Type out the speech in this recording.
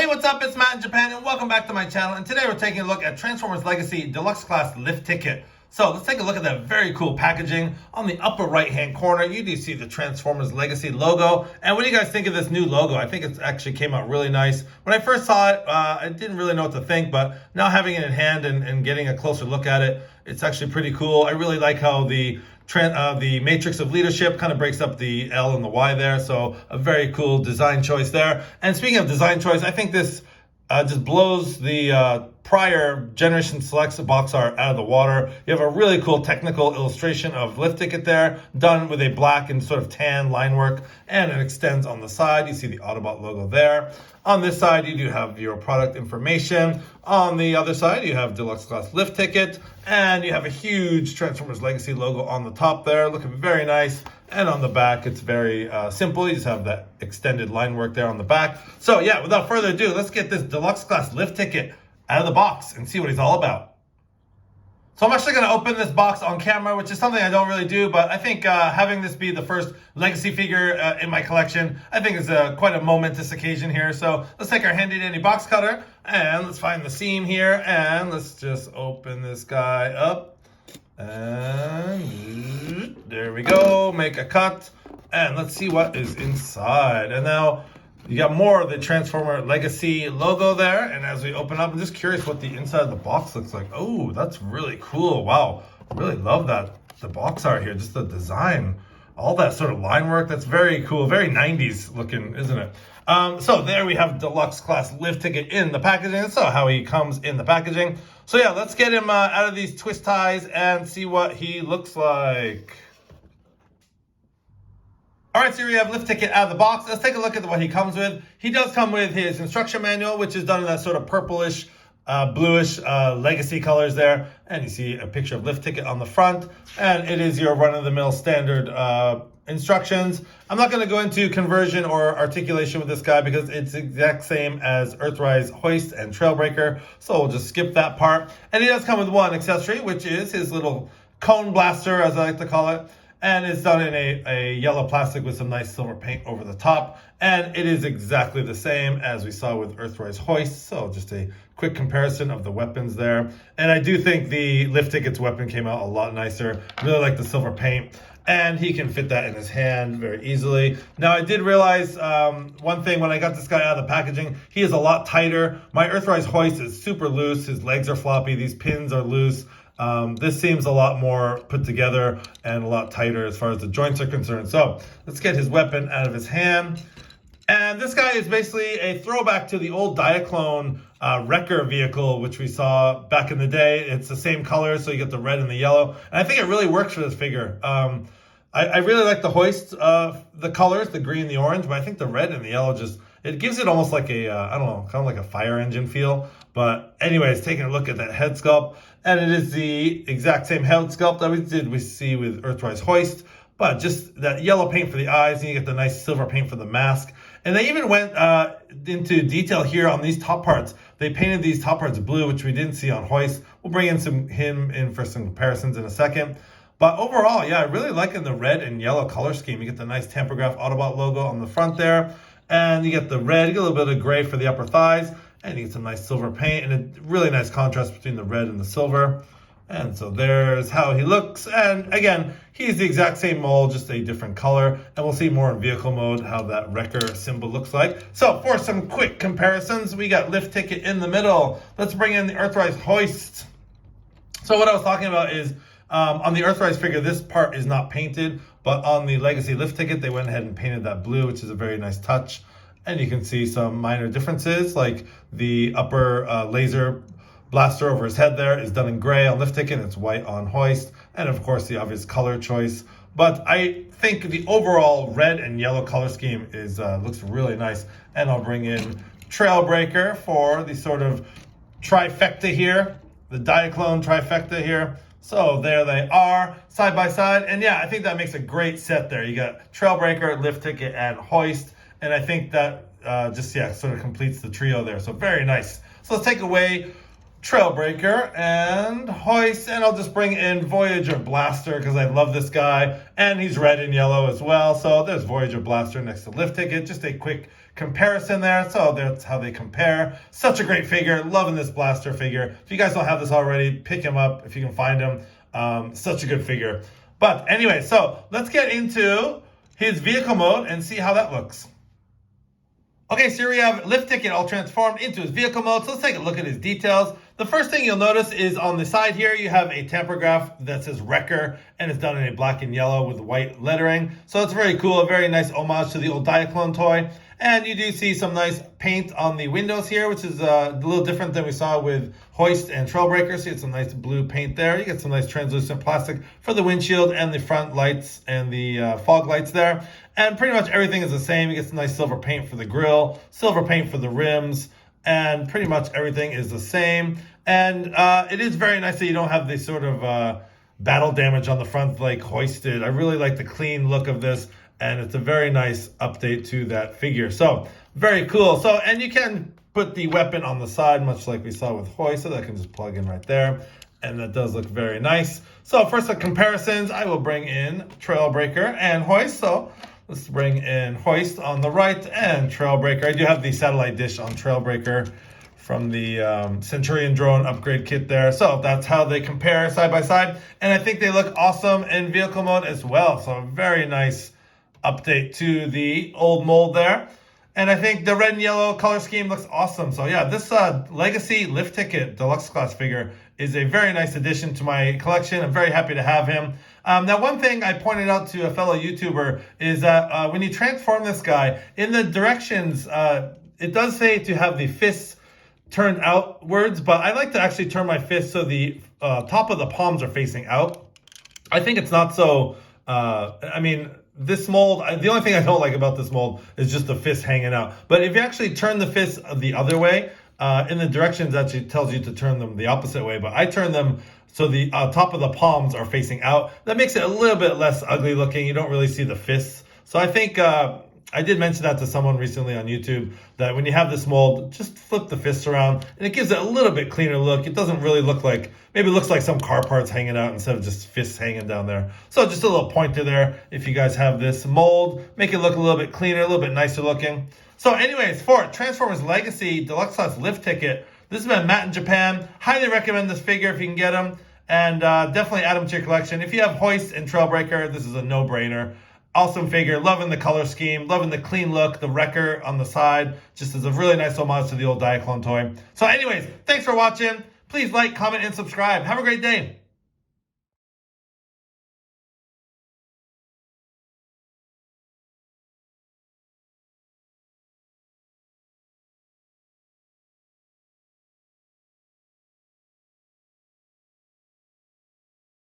Hey, what's up? It's Matt in Japan, and welcome back to my channel. And today we're taking a look at Transformers Legacy Deluxe Class Lift Ticket. So let's take a look at that very cool packaging. On the upper right-hand corner, you do see the Transformers Legacy logo. And what do you guys think of this new logo? I think it actually came out really nice. When I first saw it, I didn't really know what to think, but now having it in hand and getting a closer look at it, it's actually pretty cool. I really like how the matrix of leadership kind of breaks up the L and the Y there. So a very cool design choice there. And speaking of design choice, I think this just blows the prior Generation Selects box art out of the water. You have a really cool technical illustration of Lift Ticket there, done with a black and sort of tan line work, and it extends on the side. You see the Autobot logo there. On this side, you do have your product information. On the other side, you have Deluxe Class Lift Ticket, and you have a huge Transformers Legacy logo on the top there, looking very nice. And on the back, it's very simple. You just have that extended line work there on the back. So yeah, without further ado, let's get this Deluxe Class Lift Ticket out of the box and see what he's all about. So I'm actually going to open this box on camera, which is something I don't really do, but I think having this be the first Legacy figure in my collection, I think is quite a momentous occasion here. So let's take our handy dandy box cutter and let's find the seam here, and let's just open this guy up. And there we go, make a cut, and let's see what is inside. And now you got more of the Transformer Legacy logo there, and as we open up, I'm just curious what the inside of the box looks like. Oh, that's really cool. Wow, I really love that, the box art here, just the design, all that sort of line work. That's very cool, very 90s looking, isn't it? So there we have Deluxe Class Lift Ticket in the packaging. That's how he comes in the packaging. So yeah, let's get him out of these twist ties and see what he looks like. All right, so we have Lift Ticket out of the box. Let's take a look at what he comes with. He does come with his instruction manual, which is done in that sort of purplish, bluish Legacy colors there. And you see a picture of Lift Ticket on the front. And it is your run-of-the-mill standard instructions. I'm not going to go into conversion or articulation with this guy because it's the exact same as Earthrise Hoist and Trailbreaker. So we'll just skip that part. And he does come with one accessory, which is his little cone blaster, as I like to call it. And it's done in a yellow plastic with some nice silver paint over the top. And it is exactly the same as we saw with Earthrise Hoist. So just a quick comparison of the weapons there. And I do think the Lift Ticket's weapon came out a lot nicer. Really like the silver paint. And he can fit that in his hand very easily. Now, I did realize one thing when I got this guy out of the packaging, he is a lot tighter. My Earthrise Hoist is super loose. His legs are floppy. These pins are loose. This seems a lot more put together and a lot tighter as far as the joints are concerned. So let's get his weapon out of his hand. And this guy is basically a throwback to the old Diaclone Wrecker vehicle, which we saw back in the day. It's the same color, so you get the red and the yellow. And I think it really works for this figure. I really like the hoist, the colors, the green, the orange, but I think the red and the yellow just, it gives it almost like a, I don't know, kind of like a fire engine feel. But anyways, taking a look at that head sculpt, and it is the exact same head sculpt that we see with Earthrise Hoist, but just that yellow paint for the eyes, and you get the nice silver paint for the mask. And they even went into detail here on these top parts. They painted these top parts blue, which we didn't see on Hoist. We'll bring in him in for some comparisons in a second. But overall, yeah, I really like in the red and yellow color scheme. You get the nice Tampograph Autobot logo on the front there. And you get the red, you get a little bit of gray for the upper thighs. And you get some nice silver paint and a really nice contrast between the red and the silver. And so there's how he looks. And again, he's the exact same mold, just a different color. And we'll see more in vehicle mode how that Wrecker symbol looks like. So for some quick comparisons, we got Lift Ticket in the middle. Let's bring in the Earthrise Hoist. So what I was talking about is on the Earthrise figure, this part is not painted. But on the Legacy Lift Ticket, they went ahead and painted that blue, which is a very nice touch. And you can see some minor differences, like the upper laser blaster over his head there is done in gray on Lift Ticket, it's white on Hoist, and of course the obvious color choice. But I think the overall red and yellow color scheme is looks really nice. And I'll bring in Trailbreaker for the sort of trifecta here, the Diaclone trifecta here. So there they are, side by side. And yeah, I think that makes a great set there. You got Trailbreaker, Lift Ticket, and Hoist. And I think that sort of completes the trio there. So very nice. So let's take away Trailbreaker, and Hoist, and I'll just bring in Voyager Blaster because I love this guy, and he's red and yellow as well. So there's Voyager Blaster next to Lift Ticket. Just a quick comparison there. So that's how they compare. Such a great figure. Loving this Blaster figure. If you guys don't have this already, pick him up if you can find him. Such a good figure. But anyway, so let's get into his vehicle mode and see how that looks. Okay, so here we have Lift Ticket all transformed into his vehicle mode. So let's take a look at his details. The first thing you'll notice is on the side here, you have a tampograph that says Wrecker, and it's done in a black and yellow with white lettering. So it's very cool, a very nice homage to the old Diaclone toy. And you do see some nice paint on the windows here, which is a little different than we saw with Hoist and Trailbreaker. So you get some nice blue paint there. You get some nice translucent plastic for the windshield and the front lights and the fog lights there. And pretty much everything is the same. You get some nice silver paint for the grille, silver paint for the rims, and pretty much everything is the same. And it is very nice that you don't have this sort of battle damage on the front like Hoisted. I really like the clean look of this, and it's a very nice update to that figure. So very cool. So, and you can put the weapon on the side, much like we saw with Hoist, so that can just plug in right there. And that does look very nice. So for some comparisons, I will bring in Trailbreaker and Hoist. So let's bring in Hoist on the right and Trailbreaker. I do have the satellite dish on Trailbreaker from the Centurion drone upgrade kit there. So that's how they compare side by side. And I think they look awesome in vehicle mode as well. So a very nice update to the old mold there. And I think the red and yellow color scheme looks awesome. So yeah, this Legacy Lift Ticket Deluxe Class figure is a very nice addition to my collection. I'm very happy to have him. Now, one thing I pointed out to a fellow YouTuber is that when you transform this guy, in the directions, it does say to have the fists turned outwards, but I like to actually turn my fists so the top of the palms are facing out. I think it's not so, this mold, the only thing I don't like about this mold is just the fist hanging out. But if you actually turn the fists the other way, in the directions actually tells you to turn them the opposite way. But I turn them so the top of the palms are facing out. That makes it a little bit less ugly looking. You don't really see the fists. So I think I did mention that to someone recently on YouTube, that when you have this mold, just flip the fists around and it gives it a little bit cleaner look. It doesn't really look like, maybe it looks like some car parts hanging out instead of just fists hanging down there. So just a little pointer there. If you guys have this mold, make it look a little bit cleaner, a little bit nicer looking. So anyways, for Transformers Legacy Deluxe Class Lift Ticket, this has been Matt in Japan. Highly recommend this figure if you can get them. And definitely add them to your collection. If you have Hoist and Trailbreaker, this is a no-brainer. Awesome figure, loving the color scheme, loving the clean look, the Wrecker on the side, just as a really nice homage to the old Diaclone toy. So anyways, thanks for watching. Please like, comment, and subscribe. Have a great day.